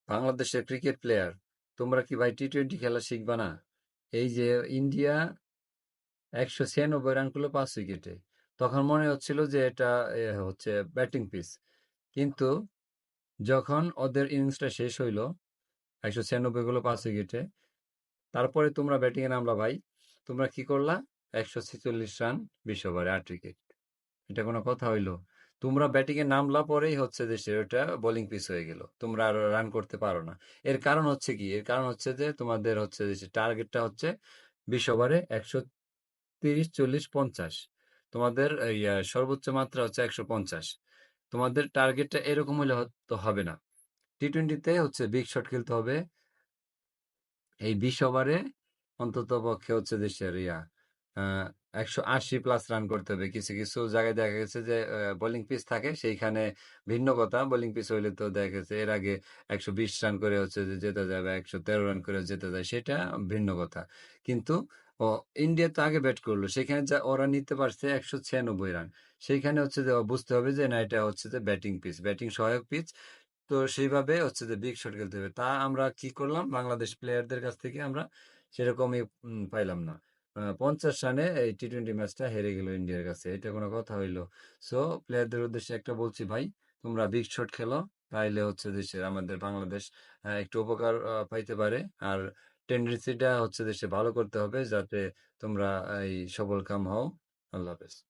বাংলাদেশের cricket player, তোমরা কি ভাই টি-20 খেলা শিখবা না? এই যে ইন্ডিয়া 196 রান করলো 5 উইকেটে, তখন মনে হচ্ছিল যে এটা হচ্ছে ব্যাটিং পিচ, কিন্তু যখন ওদের ইনিংসটা শেষ হইলো 196 গুলো 5 উইকেটে, তারপরে তোমরা ব্যাটিং এ নামলা ভাই, তোমরা কি করলা? 146 রান 20 ওভারে 8 উইকেট। এটা কোনো কথা হইলো? তোমরা ব্যাটিং এ নামলা পরেই হচ্ছে যে ওটা বোলিং পিচ হয়ে গেল, তোমরা আর রান করতে পারো না। এর কারণ হচ্ছে কি? এর কারণ হচ্ছে যে তোমাদের হচ্ছে যে টার্গেটটা হচ্ছে 20 ওভারে 130, 40, 50। তোমাদের সর্বোচ্চ মাত্রা হচ্ছে 150। তোমাদের টার্গেটটা এরকম হলে তো হবে না। টি-20তে হচ্ছে বিগ শট খেলতে হবে। এই 20 ওভারে অন্তত পক্ষে হচ্ছে দেশের 180 প্লাস রান করতে হবে। কিছু কিছু জায়গায় দেখা গেছে যে বোলিং পিচ থাকে, সেইখানে ভিন্ন কথা। বোলিং পিচ হইলে তো দেখা গেছে এর আগে 120 রান করে হচ্ছে যে জেতা যাবে, 113 রান করে জেতা যায়, সেটা ভিন্ন কথা। কিন্তু ও ইন্ডিয়া তো আগে ব্যাট করলো, সেখানে যা ওরা নিতে পারছে 196 রান। সেইখানে হচ্ছে যে বুঝতে হবে যে না, এটা হচ্ছে যে ব্যাটিং পিচ, ব্যাটিং সহায়ক পিচ। তো সেইভাবে হচ্ছে যে বিগ শট খেলতে হবে। তা আমরা কি করলাম? বাংলাদেশ প্লেয়ারদের কাছ থেকে আমরা সেরকমই পাইলাম না। 50 রানে এই টি-20 ম্যাচটা হেরে গেল ইন্ডিয়ার কাছে। এটা কোনো কথা হইলো? সো প্লেয়ারদের উদ্দেশ্যে একটা বলছি ভাই, তোমরা বিগ শট খেলো, তাইলে হচ্ছে দেশের, আমাদের বাংলাদেশ একটু উপকার পাইতে পারে। আর টেন্ডেন্সিটা হচ্ছে দেশে ভালো করতে হবে, যাতে তোমরা এই সফল কাম হও। আল্লাহ হাফেজ।